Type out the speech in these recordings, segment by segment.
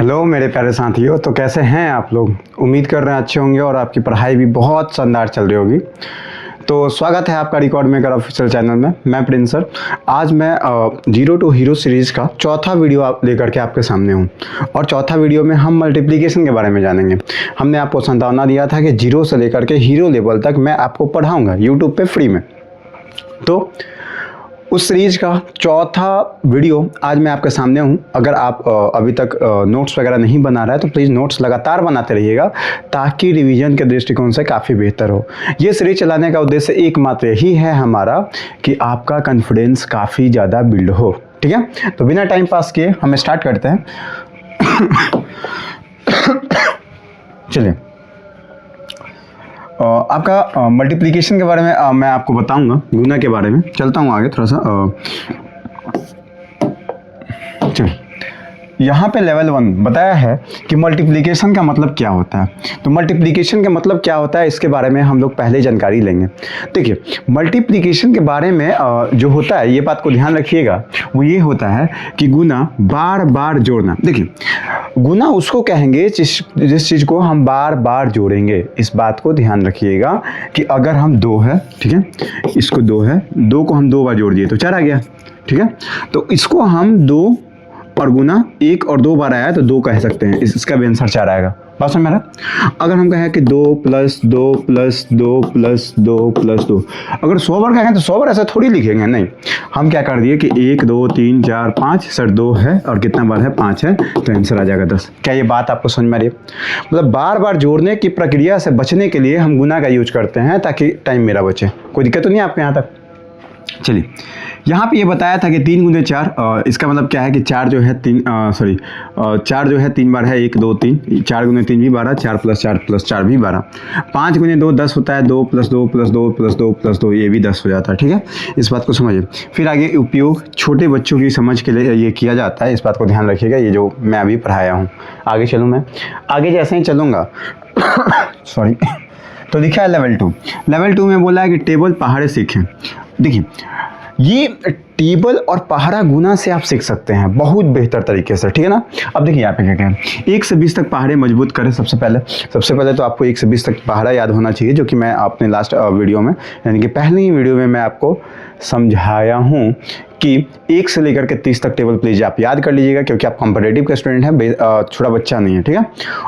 Hello मेरे प्यारे साथियों, तो कैसे हैं आप लोग। उम्मीद कर रहे हैं अच्छे होंगे और आपकी पढ़ाई भी बहुत शानदार चल रही होगी। तो स्वागत है आपका रिकॉर्ड मेकर ऑफिशियल चैनल में। मैं प्रिंस सर। आज मैं जीरो टू हीरो सीरीज़ का चौथा वीडियो लेकर के आपके सामने हूं। और चौथा वीडियो में हम मल्टीप्लिकेशन के बारे में जानेंगे। हमने आपको संभावना दिया था कि जीरो से लेकर के हीरो लेवल तक मैं आपको पढ़ाऊँगा यूट्यूब पर फ्री में। तो उस सीरीज़ का चौथा वीडियो आज मैं आपके सामने हूं। अगर आप अभी तक नोट्स वगैरह नहीं बना रहे हैं तो प्लीज़ नोट्स लगातार बनाते रहिएगा ताकि रिवीजन के दृष्टिकोण से काफ़ी बेहतर हो। ये सीरीज चलाने का उद्देश्य एकमात्र यही है हमारा कि आपका कॉन्फिडेंस काफ़ी ज़्यादा बिल्ड हो। ठीक है, तो बिना टाइम पास किए हम स्टार्ट करते हैं। चलिए, आपका मल्टीप्लिकेशन के बारे में मैं आपको बताऊंगा, गुना के बारे में। चलता हूं आगे थोड़ा सा। चलिए, यहाँ पे लेवल 1 बताया है कि मल्टीप्लिकेशन का मतलब क्या होता है। तो मल्टीप्लिकेशन का मतलब क्या होता है इसके बारे में हम लोग पहले जानकारी लेंगे। देखिए, मल्टीप्लिकेशन के बारे में जो होता है, ये बात को ध्यान रखिएगा, वो ये होता है कि गुना बार बार जोड़ना। देखिए, गुना उसको कहेंगे जिस चीज़ को हम बार बार जोड़ेंगे। इस बात को ध्यान रखिएगा कि अगर हम 2 है, ठीक है, इसको 2 है, 2 को हम 2 बार जोड़ दिए तो 4 आ गया। ठीक है, तो इसको हम 2 और गुना 1 और 2 बार आया तो 2 कह सकते हैं। इसका भी आंसर 4 आएगा। बात समझ में आ रहा? अगर हम कहें कि 2 + 2 + 2 + 2 + 2, अगर 100 बार कहेंगे तो 100 बार ऐसा थोड़ी लिखेंगे, नहीं। हम क्या कर दिए कि 1 2 3 4 5, सर 2 है और कितना बार है, 5 है, तो आंसर आ जाएगा 10। क्या ये बात आपको समझ में आ रही है? मतलब बार बार जोड़ने की प्रक्रिया से बचने के लिए हम गुना का यूज करते हैं ताकि टाइम मेरा बचे। कोई दिक्कत तो नहीं आपको यहाँ तक? चलिए, यहाँ पे ये बताया था कि 3 × 4, इसका मतलब क्या है कि 4 जो है 4 जो है 3 बार है, 1 2 3, 4 × 3 भी 12, 4 + 4 + 4 भी 12, 5 × 2 10 होता है, 2 + 2 + 2 + 2 + 2 ये भी 10 हो जाता है। ठीक है, इस बात को समझिए। फिर आगे उपयोग छोटे बच्चों की समझ के लिए ये किया जाता है, इस बात को ध्यान रखिएगा। ये जो मैं अभी पढ़ाया हूँ, आगे चलूँ मैं, आगे जैसे ही चलूँगा सॉरी। तो लिखा है लेवल 2। लेवल 2 में बोला है कि टेबल पहाड़े सीखें। देखिए, ये टेबल और पहाड़ा गुना से आप सीख सकते हैं बहुत बेहतर तरीके से। ठीक है ना। अब देखिए यहाँ पे क्या क्या है, 1 से 20 तक पहाड़े मजबूत करें। सबसे पहले तो आपको 1 से 20 तक पहाड़ा याद होना चाहिए, जो कि मैं अपने लास्ट वीडियो में, यानी कि पहले ही वीडियो में मैं आपको समझाया हूँ कि 1 से लेकर के 30 तक टेबल प्लीज आप याद कर लीजिएगा, क्योंकि आप कॉम्पिटिटिव का स्टूडेंट हैं, छोटा बच्चा नहीं है। ठीक है,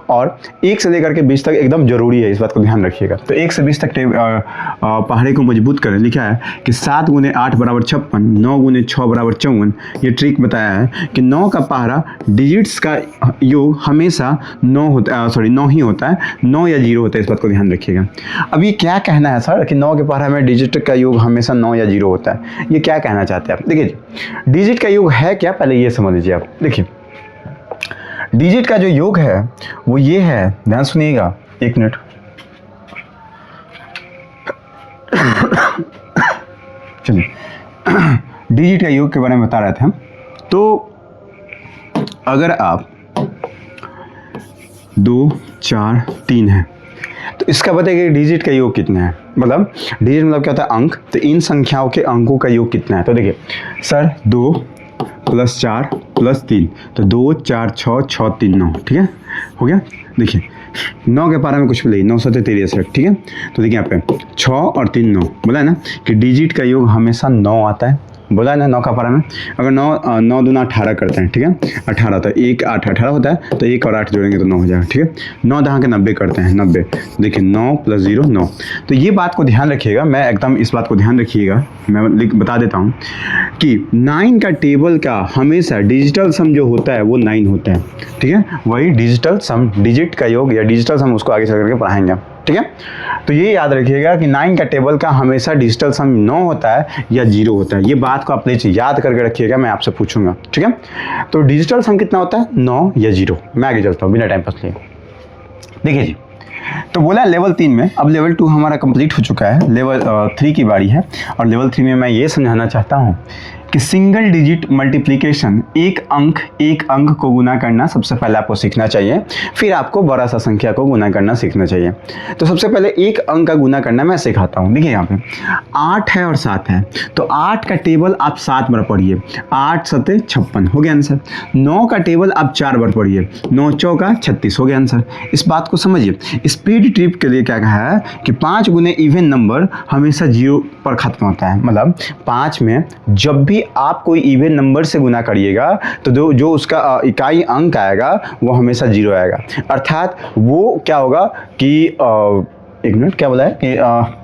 और 1 से लेकर के 20 तक एकदम जरूरी है, इस बात को ध्यान रखिएगा। तो 1 से 20 तक पहाड़े को मजबूत करें। लिखा है कि 7 × 8 = 56, 9 × 6 = 54। ये ट्रिक बताया है कि 9 का पहाड़ा डिजिट्स का योग हमेशा 9 ही होता है, 9 या 0 होता है। इस बात को ध्यान रखिएगा। अब ये क्या कहना है सर कि 9 के पहाड़ा में डिजिट का योग हमेशा 9 या 0 होता है, ये क्या कहना चाहते हैं आप? देखिए, डिजिट का योग है क्या, पहले ये समझ लीजिए आप। देखिए, डिजिट का जो योग है वो ये है, ध्यान सुनिएगा, 1 मिनट। चलिए, डिजिट का योग के बारे में बता रहे थे हम। तो अगर आप 2 4 3 है तो इसका बताइए कि डिजिट का योग कितना है। मतलब डिजिट मतलब क्या होता है, अंक। तो इन संख्याओं के अंकों का योग कितना है? तो देखिए सर, 2 + 4 + 3, तो 2 4 6 6 3 9। ठीक है, हो गया। देखिए, 9 के पारा में कुछ भी नहीं, 9 7 63। ठीक है, तो देखिए यहाँ पे 6 और 3 9, बोला है ना कि डिजिट का योग हमेशा 9 आता है, बोला है ना 9 का पारा में। अगर 9 दूना 18 करते हैं, ठीक है, 18, तो 1 8 18 होता है, तो 1 और 8 जोड़ेंगे तो 9 हो जाएगा। ठीक है, 9 दहा के 90 करते हैं, 90। देखिए 9 + 0 9। तो ये बात को ध्यान रखिएगा, मैं एकदम इस बात को ध्यान रखिएगा, मैं बता देता हूँ कि 9 का टेबल का हमेशा डिजिटल सम जो होता है वो 9 होता है। ठीक है, वही डिजिटल सम, डिजिट का योग या डिजिटल सम, उसको आगे चल करके पढ़ाएंगे। ठीक है, तो ये याद रखिएगा कि 9 का टेबल का हमेशा डिजिटल सम 9 होता है या 0 होता है। ये बात को आप प्लीज याद करके रखिएगा, मैं आपसे पूछूंगा। ठीक है, तो डिजिटल सम कितना होता है, 9 या 0। मैं आगे चलता हूँ बिना टाइम पास लिए। देखिए जी, तो बोला लेवल 3 में, अब लेवल 2 हमारा कंप्लीट हो चुका है, लेवल 3 की बारी है। और लेवल 3 में मैं ये समझाना चाहता हूँ कि सिंगल डिजिट मल्टीप्लिकेशन एक अंक को गुना करना सबसे पहले आपको सीखना चाहिए, फिर आपको बड़ा सा संख्या को गुना करना सीखना चाहिए। तो सबसे पहले एक अंक का गुना करना मैं सिखाता हूँ। देखिए यहाँ पे 8 है और 7 है, तो 8 का टेबल आप 7 बार पढ़िए, 8 सते 56 हो गया आंसर। 9 का टेबल आप 4 बार पढ़िए, 9 चौका 36 हो गया आंसर। इस बात को समझिए। स्पीड ट्रिप के लिए क्या कहा है कि 5 गुने इवन नंबर हमेशा 0 पर खत्म होता है। मतलब 5 में जब भी आप कोई इवन नंबर से गुना करिएगा तो जो उसका इकाई अंक आएगा वो हमेशा 0 आएगा। अर्थात वो क्या होगा कि एक मिनट, क्या बोला है कि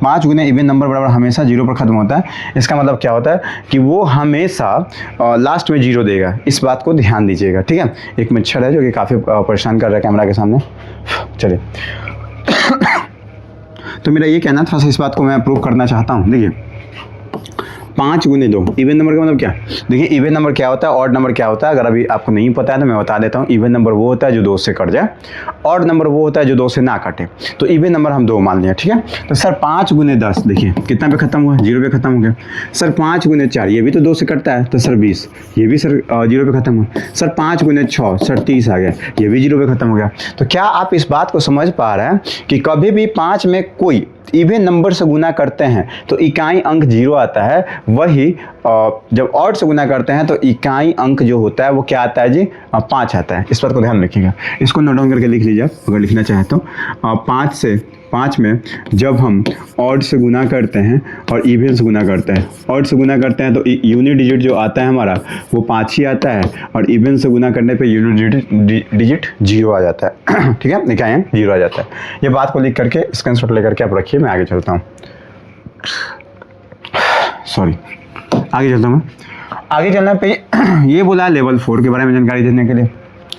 5 गुने इवन नंबर बराबर हमेशा 0 पर खत्म होता है। इसका मतलब क्या होता है कि वो हमेशा लास्ट में 0 देगा। इस बात को ध्यान दीजिएगा, ठीक है। एक मच्छर है जो कि काफ़ी परेशान कर रहा है कैमरा के सामने। चलिए तो मेरा ये कहना था, इस बात को मैं प्रूव करना चाहता हूँ। देखिए 5 गुने 2 इवन नंबर का मतलब क्या? देखिए इवन नंबर क्या होता है, ऑड नंबर क्या होता है, अगर अभी आपको नहीं पता है तो मैं बता देता हूँ। इवन नंबर वो होता है जो 2 से कट जाए, ऑड नंबर वो होता है जो 2 से ना कटे। तो इवन नंबर हम 2 मान लिया, ठीक है। तो सर 5 गुने 10 देखिए कितना पे खत्म हुआ, 0 पे खत्म हो गया। सर 5 गुने 4 ये भी तो 2 से कटता है, तो सर 20, ये भी सर 0 पे खत्म हुआ। सर 5 गुने 6 सर 30 आ गया, ये भी 0 पे खत्म हो गया। तो क्या आप इस बात को समझ पा रहे हैं कि कभी भी 5 में कोई इवन नंबर से गुना करते हैं तो इकाई अंक 0 आता है, वही जब ऑड से गुना करते हैं तो इकाई अंक जो होता है वो क्या आता है जी, 5 आता है। इस बात को ध्यान रखिएगा। इसको नोट डाउन करके लिख लीजिए आप अगर लिखना चाहें तो। 5 में जब हम ऑड से गुना करते हैं और इवन से गुना करते हैं, ऑड से गुना करते हैं तो यूनिट डिजिट जो आता है हमारा वो 5 ही आता है, और इवन से गुना करने पे यूनिट डिजिट 0 आ जाता है, ठीक है, इकाई अंक 0 आ जाता है। ये बात को लिख करके स्क्रीनशॉट लेकर के आप रखिए, मैं आगे चलता हूँ। सॉरी, आगे चलता हूँ। आगे चलने पे ये बोला लेवल 4 के बारे में जानकारी देने के लिए।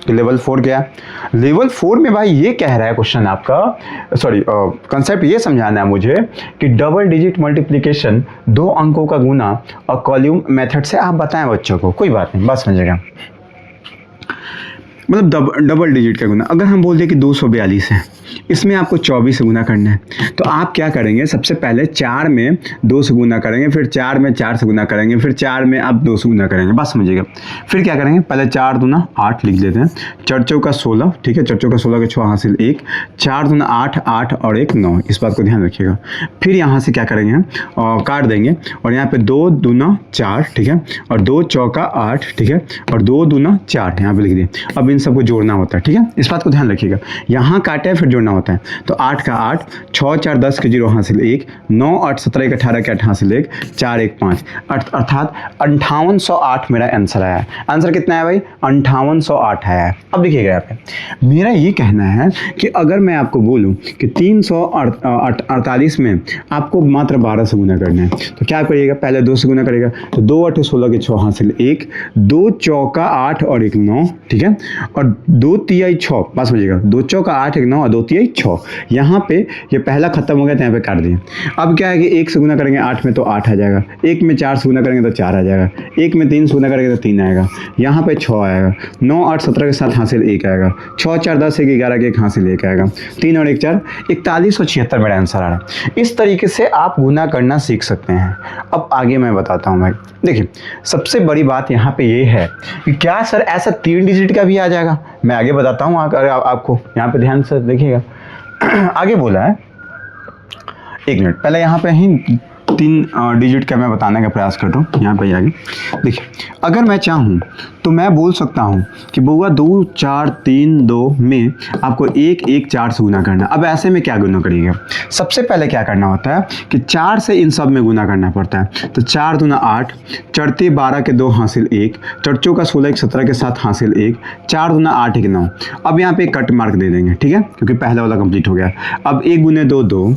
लेवल 4 क्या है? लेवल 4 में भाई ये कह रहा है क्वेश्चन आपका, सॉरी कंसेप्ट ये समझाना है मुझे कि डबल डिजिट मल्टीप्लिकेशन 2 अंकों का गुना और कॉल्यूम मेथड से आप बताएं बच्चों को। कोई बात नहीं, बस समझेगा। मतलब डबल डिजिट का गुना, अगर हम बोल दें कि 242 है, इसमें आपको 24 से गुना करना है, तो आप क्या करेंगे, सबसे पहले 4 में 2 से गुना करेंगे, फिर 4 में 4 से गुना करेंगे, फिर 4 में आप 2 से गुना करेंगे, बस समझिएगा। फिर क्या करेंगे, पहले 4 दूना 8 लिख लेते हैं, 4 चौका 16, ठीक है, 4 चौका 16 के 6 हासिल 1, 4 दूना 8, 8 और 1 9, इस बात को ध्यान रखिएगा। फिर यहाँ से क्या करेंगे हम, काट देंगे, और यहाँ पे 2 दूना 4, ठीक है, और 2 चौका 8, ठीक है, और 2 दूना 4 यहाँ पे लिख दिए। अब इन सबको जोड़ना होता है, ठीक है, इस बात को ध्यान रखिएगा। यहाँ काटे फिर जोड़ना होता है, तो 8 का 8, 6 4 10 के 0 हासिल 1, 9 8 17 के 18 के 8 हासिल 1, 4 1 5, अर्थात 5808 मेरा आंसर आया है। आंसर कितना है भाई, 5808 है। अब देखिएगा यहाँ पे मेरा ये कहना है कि अगर मैं आपको बोलूँ कि 348 में आपको मात्र 12 से गुना करना है, तो क्या करिएगा, पहले 2 से गुना करेगा, तो 2 8 16 के 6 हासिल 1, 2 चौका 8 और 1 9, ठीक है, और 2 तिहाई 6, बस समझिएगा, 2 चौका 8 1 9 और 2 तिहाई 6। यहाँ पे ये पहला खत्म हो गया तो यहाँ पे काट दिए। अब क्या है कि 1 से गुना करेंगे 8 में तो 8 आ जाएगा, 1 में 4 से गुना करेंगे तो 4 आ जाएगा, 1 में 3 से गुना करेंगे तो 3 आएगा, यहाँ पे 6 आएगा, 9 8 17 के साथ हासिल 1 आएगा, 6 4 10 1 11 के 1 हासिल 1 आएगा, 3 और 1 4 4176 मेरा आंसर आ रहा है। इस तरीके से आप गुना करना सीख सकते हैं। अब आगे मैं बताता हूँ भाई। देखिए सबसे बड़ी बात यहाँ पे ये है कि क्या सर ऐसा 3 डिजिट का भी आ जाएगा, मैं आगे बताता हूँ। आपको यहाँ पे ध्यान से देखिएगा, आगे बोला है, एक मिनट, पहले यहाँ पे ही 3 डिजिट का मैं बताने का प्रयास कर रहा हूँ। यहाँ पे आगे देखिए, अगर मैं चाहूँ तो मैं बोल सकता हूँ कि बउआ 2 4 3 2 में आपको 1 1 4 से गुना करना। अब ऐसे में क्या गुना करिएगा, सबसे पहले क्या करना होता है कि 4 से इन सब में गुना करना पड़ता है। तो 4 दूना 8, चढ़ते 12 के 2 हासिल 1, चढ़चों का 16 1 17 के साथ हासिल 1, 4 दूना 8 1 9। अब यहाँ पे कट मार्क दे देंगे, ठीक है, क्योंकि पहला वाला कंप्लीट हो गया। अब 1 गुने 2 2,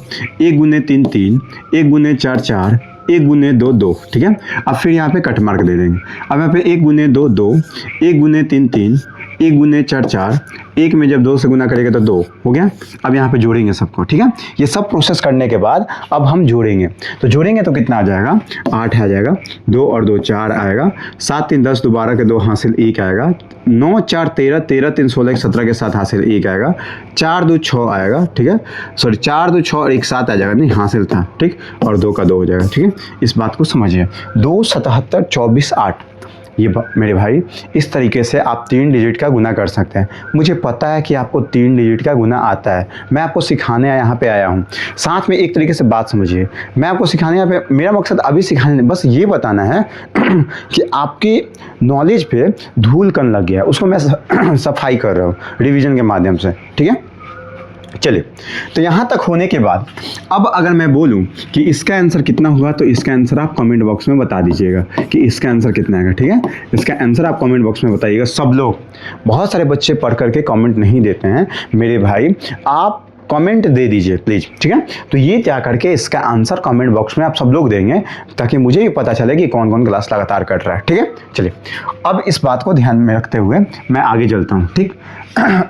1 गुने 3 3, 1 गुने 4 4, 1 गुने 2 2, ठीक है। अब फिर यहाँ पे कट मार्क दे देंगे। अब यहाँ पे 1 गुने 2 2, 1 गुने 3 3, 1 गुने 4 4, 1 में जब 2 से गुना करेंगे तो 2 हो गया। अब यहाँ पे जोड़ेंगे सबको, ठीक है। ये सब प्रोसेस करने के बाद अब हम जोड़ेंगे, तो जोड़ेंगे तो कितना आ जाएगा, 8 आ जाएगा, 2 और 2 4 आएगा, 7 3 10, दोबारा के 2 हासिल 1 आएगा, 9 4 13, 13 3 16 17 के साथ हासिल 1 आएगा, 4 2 6 आएगा, ठीक है। सॉरी 4 2 6 और 1 7 आ जाएगा, नहीं हासिल था, ठीक, और 2 का 2 हो जाएगा, ठीक है। इस बात को समझिए, 2 77 24 8, ये मेरे भाई इस तरीके से आप 3 डिजिट का गुना कर सकते हैं। मुझे पता है कि आपको 3 डिजिट का गुना आता है, मैं आपको सिखाने यहाँ पे आया हूँ। साथ में एक तरीके से बात समझिए, मैं आपको सिखाने यहाँ पे, मेरा मकसद अभी सिखाने नहीं, बस ये बताना है कि आपके नॉलेज पे धूल कण लग गया है, उसको मैं सफाई कर रहा हूँ रिवीजन के माध्यम से, ठीक है। चलिए, तो यहाँ तक होने के बाद अब अगर मैं बोलूँ कि इसका आंसर कितना होगा, तो इसका आंसर आप कमेंट बॉक्स में बता दीजिएगा कि इसका आंसर कितना आएगा, ठीक है। इसका आंसर आप कमेंट बॉक्स में बताइएगा सब लोग। बहुत सारे बच्चे पढ़ करके कमेंट नहीं देते हैं मेरे भाई, आप कमेंट दे दीजिए प्लीज़, ठीक है। तो ये क्या करके इसका आंसर कमेंट बॉक्स में आप सब लोग देंगे, ताकि मुझे भी पता चले कि कौन कौन क्लास लगातार कर रहा है, ठीक है। चलिए, अब इस बात को ध्यान में रखते हुए मैं आगे चलता हूँ, ठीक।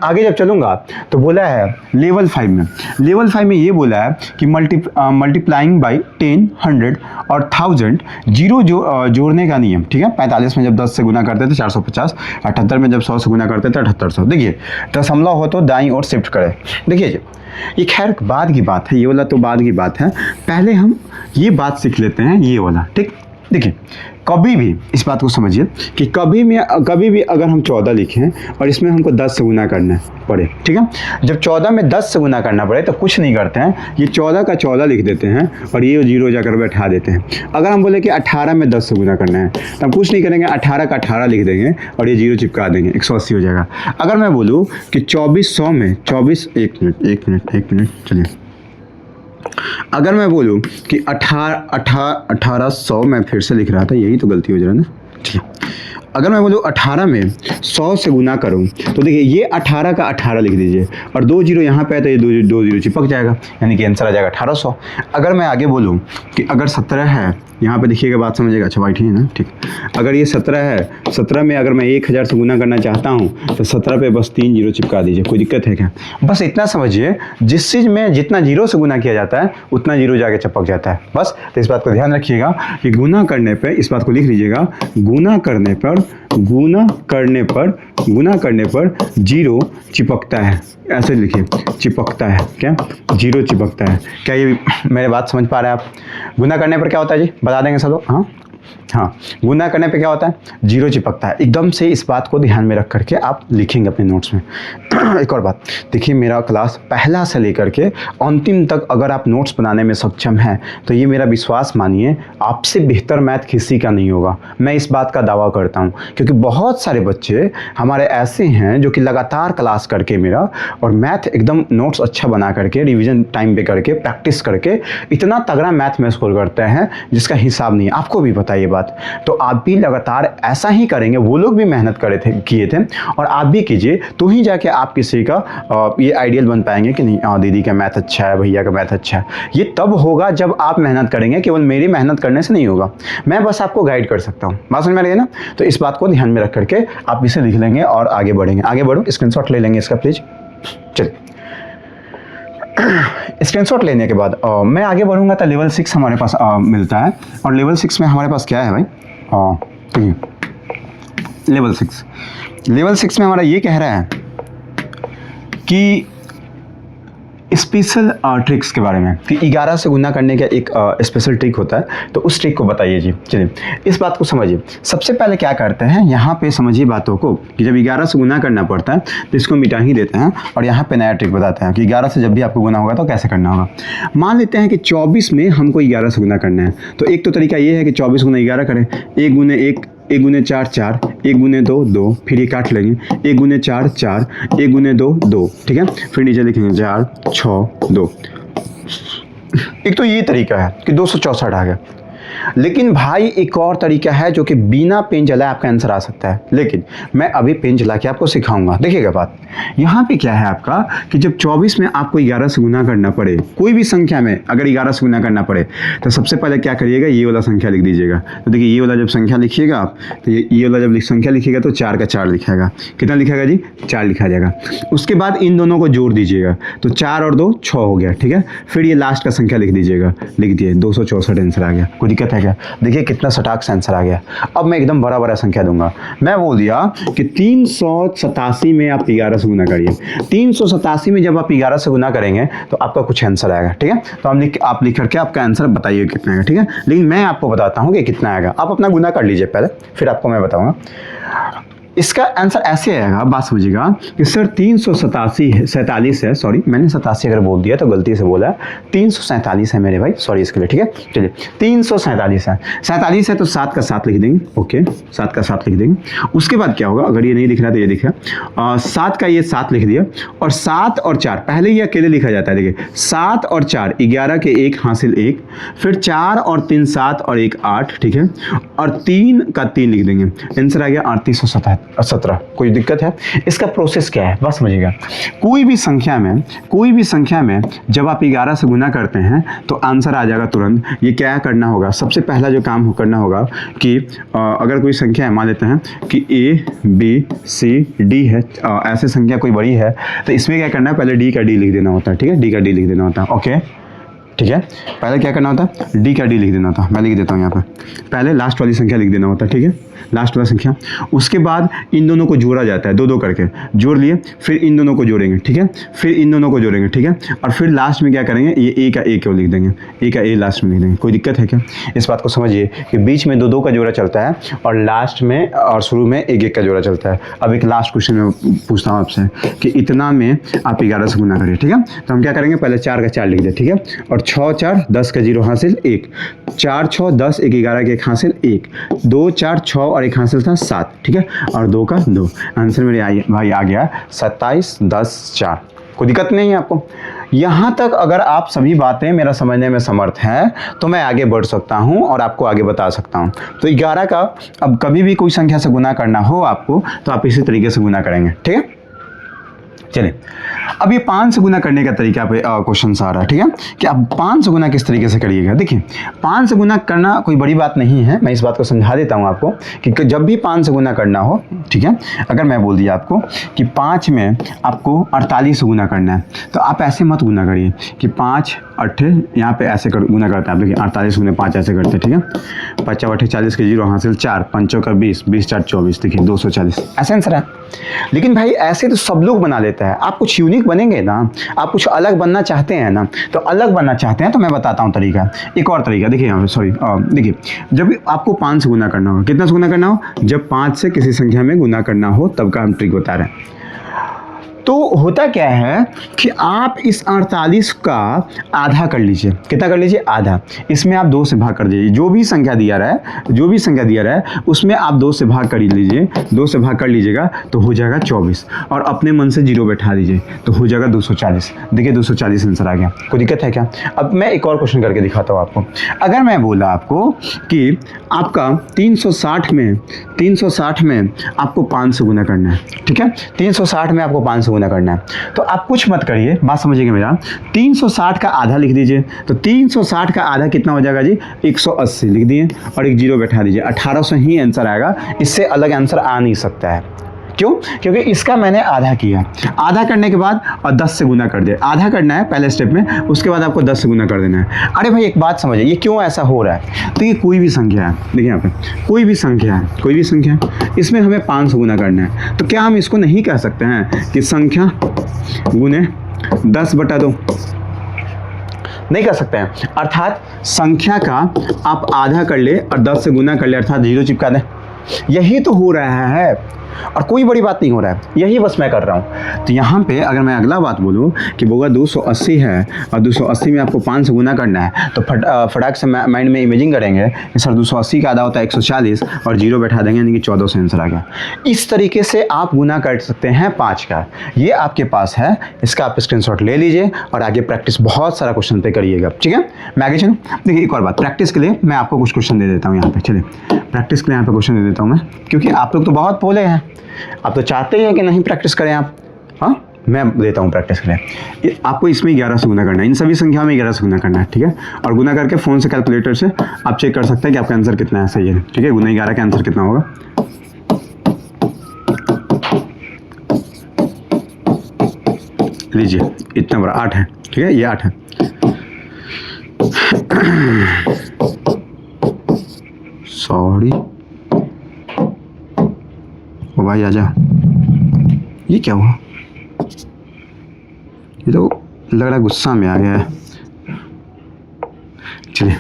आगे जब चलूँगा तो बोला है लेवल 5 में, लेवल 5 में ये बोला है कि मल्टीप्लाइंग बाई 10 100 और 1000 जीरो जोड़ने का नियम, ठीक है। 45 में जब 10 से गुना करते थे 450, 78 में जब 100 से गुना करते थे 7800। देखिए, दशमलव हो तो दाईं ओर शिफ्ट करें। देखिए, ये खैर बाद की बात है, ये वाला तो बाद की बात है, पहले हम ये बात सीख लेते हैं, ये वाला, ठीक। देखिए, कभी भी इस बात को समझिए कि कभी भी अगर हम 14 लिखें और इसमें हमको 10 से गुना करना पड़े, ठीक है। जब 14 में 10 से गुना करना पड़े तो कुछ नहीं करते हैं, ये 14 का 14 लिख देते हैं और ये जीरो जाकर बैठा देते हैं। अगर हम बोले कि 18 में 10 से गुना करना है तो हम कुछ नहीं करेंगे, 18 का 18 लिख देंगे और ये जीरो चिपका देंगे, 180 हो जाएगा। अगर मैं बोलूँ कि 2400 में 24, एक मिनट चलिए, अगर मैं बोलूँ कि 1800 मैं फिर से लिख रहा था, यही तो गलती हो जा रहा है ना, ठीक है। अगर मैं बोलूँ 18 में 100 से गुना करूँ तो देखिए ये 18 का 18 लिख दीजिए और 2 जीरो यहाँ पे है तो ये दो जीरो चिपक जाएगा, यानी कि आंसर आ जाएगा 1800। अगर मैं आगे बोलूँ कि अगर 17 है, यहाँ पे देखिएगा, बात समझिएगा, अच्छा भाई ठीक है ना, ठीक। अगर ये 17 है, 17 में अगर मैं 1000 से गुना करना चाहता हूँ तो 17 पे बस 3 जीरो चिपका दीजिए, कोई दिक्कत है क्या। बस इतना समझिए, जिस चीज़ में जितना जीरो से गुना किया जाता है उतना जीरो जाके चिपक जाता है, बस। तो इस बात को ध्यान रखिएगा कि गुना करने पर, इस बात को लिख लीजिएगा, गुना करने पर जीरो चिपकता है, ऐसे लिखिए, चिपकता है, क्या जीरो चिपकता है। क्या ये मेरे बात समझ पा रहे हैं आप। गुना करने पर क्या होता है जी, बता देंगे सब लोग। हाँ, गुना करने पे क्या होता है, जीरो चिपकता है। एकदम से इस बात को ध्यान में रख करके आप लिखेंगे अपने नोट्स में। एक और बात देखिए, मेरा क्लास पहला से लेकर के अंतिम तक अगर आप नोट्स बनाने में सक्षम हैं तो ये मेरा विश्वास मानिए, आपसे बेहतर मैथ किसी का नहीं होगा। मैं इस बात का दावा करता हूँ, क्योंकि बहुत सारे बच्चे हमारे ऐसे हैं जो कि लगातार क्लास करके मेरा और मैथ एकदम नोट्स अच्छा बना करके, रिविजन टाइम पे करके, प्रैक्टिस करके इतना तगड़ा मैथ में स्कोर करते हैं जिसका हिसाब नहीं है। आपको भी पता है ये बात, तो आप भी लगातार ऐसा ही करेंगे। वो लोग भी मेहनत किए थे और आप भी कीजिए, तो ही जाके आप किसी का ये आइडियल बन पाएंगे कि नहीं दीदी का मैथ अच्छा है, भैया का मैथ अच्छा है। ये तब होगा जब आप मेहनत करेंगे, केवल मेरी मेहनत करने से नहीं होगा, मैं बस आपको गाइड कर सकता हूँ। बात समझ में आ रही है ना। तो इस बात को ध्यान में रख करके आप इसे लिख लेंगे और आगे बढ़ेंगे। आगे बढ़ो, स्क्रीनशॉट ले लेंगे इसका प्लीज। चलिए, स्क्रीनशॉट लेने के बाद मैं आगे बढ़ूंगा तो लेवल 6 हमारे पास मिलता है। और लेवल 6 में हमारे पास क्या है भाई, लेवल 6 में हमारा ये कह रहा है कि स्पेशल ट्रिक्स के बारे में, कि 11 से गुना करने का एक स्पेशल ट्रिक होता है, तो उस ट्रिक को बताइए जी। चलिए, इस बात को समझिए। सबसे पहले क्या करते हैं, यहाँ पे समझिए बातों को, कि जब 11 से गुना करना पड़ता है तो इसको मिटा ही देते हैं और यहाँ पे नया ट्रिक बताते हैं कि 11 से जब भी आपको गुना होगा तो कैसे करना होगा। मान लेते हैं कि 24 में हमको 11 से गुना करना है, तो एक तो तरीका ये है कि 24 गुना 11 करें, 1 गुने 1, 1 गुने 4 4, 1 गुने 2 2, फिर ये काट लेंगे, 1 गुने 4 4, 1 गुने 2 2, ठीक है। फिर नीचे लिखेंगे 4 6 2। एक तो ये तरीका है कि 264 आ गया। लेकिन भाई एक और तरीका है जो कि बिना पेन जलाए आपका आंसर आ सकता है, लेकिन मैं अभी पेन जला के आपको सिखाऊंगा। देखिएगा बात, यहाँ पे क्या है आपका कि जब 24 में आपको 11 से गुना करना पड़े, कोई भी संख्या में अगर 11 से गुना करना पड़े, तो सबसे पहले क्या करिएगा, ये वाला संख्या लिख दीजिएगा। तो देखिए ये वाला जब संख्या लिखिएगा आप, तो ये वाला जब संख्या लिखिएगा तो 4 का 4 लिखाएगा। कितना लिखाएगा जी? 4 लिखा जाएगा। उसके बाद इन दोनों को जोड़ दीजिएगा, तो 4 और 2 6 हो गया, ठीक है। फिर ये लास्ट का संख्या लिख दीजिएगा, लिख दिए 264 आंसर आ गया। कोई दिक्कत है क्या? देखिए कितना सटाक से आंसर आ गया। अब मैं एकदम बड़ा बड़ा संख्या दूंगा। मैं बोल दिया कि 387 में आप 11 से गुना करिए। 387 में जब आप 11 से गुना करेंगे तो आपका कुछ आंसर आएगा, ठीक है। तो आप लिख करके आपका आंसर बताइए कितना आएगा, ठीक है। लेकिन मैं आपको बताता हूँ कि कितना आएगा। आप अपना गुना कर लीजिए पहले, फिर आपको मैं बताऊंगा। इसका आंसर ऐसे आएगा, बात समझिएगा कि सर 347 है, सॉरी मैंने 87 अगर बोल दिया तो गलती से बोला, 347 है मेरे भाई, सॉरी इसके लिए, ठीक है। चलिए 347 है, 47 है तो 7 का 7 लिख देंगे, ओके 7 का 7 लिख देंगे। उसके बाद क्या होगा, अगर ये नहीं दिख रहा तो ये दिख रहा, 7 का ये 7 लिख दिया, और 7 और 4 पहले ही अकेले लिखा जाता है। देखिए 7 और 4 11 के 1 हासिल 1, फिर 4 और 3 7 और 1 8, ठीक है, और 3 का 3 लिख देंगे। आंसर आ गया 3817। कोई दिक्कत है? इसका प्रोसेस क्या है बस समझिएगा। कोई भी संख्या में जब आप 11 से गुना करते हैं तो आंसर आ जाएगा तुरंत। ये क्या करना होगा, सबसे पहला जो काम करना होगा कि अगर कोई संख्या है, मान लेते हैं कि A B C D है, ऐसे संख्या कोई बड़ी है, तो इसमें क्या करना है, पहले D का D लिख देना होता है, ठीक है। D का D लिख देना होता है, ओके ठीक है। पहले क्या करना होता है, D का D लिख देना होता है। मैं लिख देता हूँ यहाँ पर, पहले लास्ट वाली संख्या लिख देना होता है, ठीक है, लास्ट वाला संख्या। उसके बाद इन दोनों को जोड़ा जाता है, 2-2 करके जोड़ लिए, फिर इन दोनों को जोड़ेंगे, ठीक है, फिर इन दोनों को जोड़ेंगे, ठीक है, और फिर लास्ट में क्या करेंगे, ये A का A क्यों लिख देंगे, A का A लास्ट में लिख देंगे। कोई दिक्कत है क्या? इस बात को समझिए कि बीच में 2-2 का जोड़ा चलता है और लास्ट में और शुरू में 1-1 का जोड़ा चलता है। अब एक लास्ट क्वेश्चन में पूछता हूँ आपसे कि इतना में आप 11 से गुना करिए, ठीक है। तो हम क्या करेंगे, पहले 4 का 4 लिख दे, ठीक है, और 6 4 10 का 0 हासिल 1, 4 6 10 1 11 के 1 हासिल 1, 2 4 6 और 1 हासिल था 7, ठीक है, और 2 का 2। आंसर मेरे भाई आ गया 27 10 4। कोई दिक्कत नहीं है आपको? यहाँ तक अगर आप सभी बातें मेरा समझने में समर्थ हैं तो मैं आगे बढ़ सकता हूँ और आपको आगे बता सकता हूँ। तो 11 का अब कभी भी कोई संख्या से गुना करना हो आपको तो आप इसी तरीके से गुना करेंगे, ठीक है। चलिए अब ये 5 से गुना करने का तरीका पे क्वेश्चन आ रहा है, ठीक है, कि अब 5 से गुना किस तरीके से करिएगा। देखिए 5 से गुना करना कोई बड़ी बात नहीं है, मैं इस बात को समझा देता हूँ आपको कि जब भी 5 से गुना करना हो, ठीक है, अगर मैं बोल दिया आपको कि 5 में आपको 48 से गुना करना है तो आप ऐसे मत गुना करिए कि 5 8 यहाँ पे ऐसे गुना करते हैं आप। देखिए 48 गुने 5 ऐसे करते हैं, ठीक है, 5 8 40 के 0 हासिल 4, 5 का 20, 20 4 24, देखिए 240, ऐसे आंसर है। लेकिन भाई ऐसे तो सब लोग बना लेते हैं, आप कुछ यूनिक बनेंगे ना, आप कुछ अलग बनना चाहते हैं ना, तो अलग बनना चाहते हैं तो मैं बताता हूँ तरीका, एक और तरीका। देखिए यहाँ पे सॉरी, देखिए जब आपको 5 से गुना करना हो, कितना से गुना करना हो, जब 5 से किसी संख्या में गुना करना हो तब का हम ट्रिक बता रहे हैं। तो होता क्या है कि आप इस 48 का आधा कर लीजिए। कितना कर लीजिए? आधा। इसमें आप 2 से भाग कर दीजिए, जो भी संख्या दिया रहा है उसमें आप 2 से भाग कर लीजिए, 2 से भाग कर लीजिएगा तो हो जाएगा 24, और अपने मन से 0 बैठा दीजिए तो हो जाएगा 240। देखिए 240 आंसर आ गया। कोई दिक्कत है क्या? अब मैं एक और क्वेश्चन करके दिखाता हूँ आपको। अगर मैं बोला आपको कि आपका 360 में आपको 5 से गुना करना है, ठीक है, 360 में आपको 5 से गुना करना है, तो आप कुछ मत करिए, बात समझिएगा मेरा। 360 का आधा लिख दीजिए, तो 360 का आधा कितना हो जाएगा जी? 180 लिख दिए और एक 0 बैठा दीजिए, 1800 ही आंसर आएगा, इससे अलग आंसर आ नहीं सकता है। क्यों? क्योंकि इसका मैंने आधा किया, आधा करने के बाद और 10 से गुना कर दिया। आधा करना है पहले स्टेप में, उसके बाद आपको 10 से गुना कर देना है। अरे भाई एक बात समझिए, ये क्यों ऐसा हो रहा है? तो ये कोई भी संख्या है, देखिए यहाँ पे कोई भी संख्या है, इसमें हमें 5 से गुना करना है, तो क्या हम इसको नहीं कह सकते हैं कि संख्या गुने 10/2? नहीं कर सकते हैं, अर्थात संख्या का आप आधा कर ले और 10 से गुना कर ले, अर्थात 0 चिपका दें। यही तो हो रहा है, और कोई बड़ी बात नहीं हो रहा है, यही बस मैं कर रहा हूँ। तो यहाँ पे अगर मैं अगला बात बोलूँ कि बोगा 280 है और 280 में आपको 5 से गुना करना है, तो फटाक से माइंड में इमेजिंग करेंगे कि सर 280 का आधा होता है 140 और 0 बैठा देंगे, यानी कि 14 से आंसर आ गया। इस तरीके से आप गुना कर सकते हैं 5 का। ये आपके पास है, इसका आप स्क्रीनशॉट ले लीजिए और आगे प्रैक्टिस बहुत सारा क्वेश्चन पे करिएगा, ठीक है। मैं आगे चलूँ। देखिए एक और बात, प्रैक्टिस के लिए मैं आपको कुछ क्वेश्चन दे देता हूँ यहाँ पे। चलिए प्रैक्टिस के लिए यहाँ पे क्वेश्चन दे देता हूँ मैं, क्योंकि आप लोग तो बहुत भोले हैं, आप तो चाहते ही हैं कि नहीं प्रैक्टिस करें आप। हाँ, मैं देता हूँ प्रैक्टिस के लिए। आपको इसमें 11 से गुना करना है, इन सभी संख्याओं में 11 से गुना करना है, ठीक है। और गुना करके फ़ोन से कैलकुलेटर से आप चेक कर सकते हैं कि आपका आंसर कितना है, सही है, ठीक है। गुना 11 का आंसर कितना होगा, लीजिए इतना बड़ा 8 है, ठीक है, ये 8 है। सॉरी ओ भाई आजा, ये क्या हुआ, ये तो लग रहा है गुस्सा में आ गया है। चलिए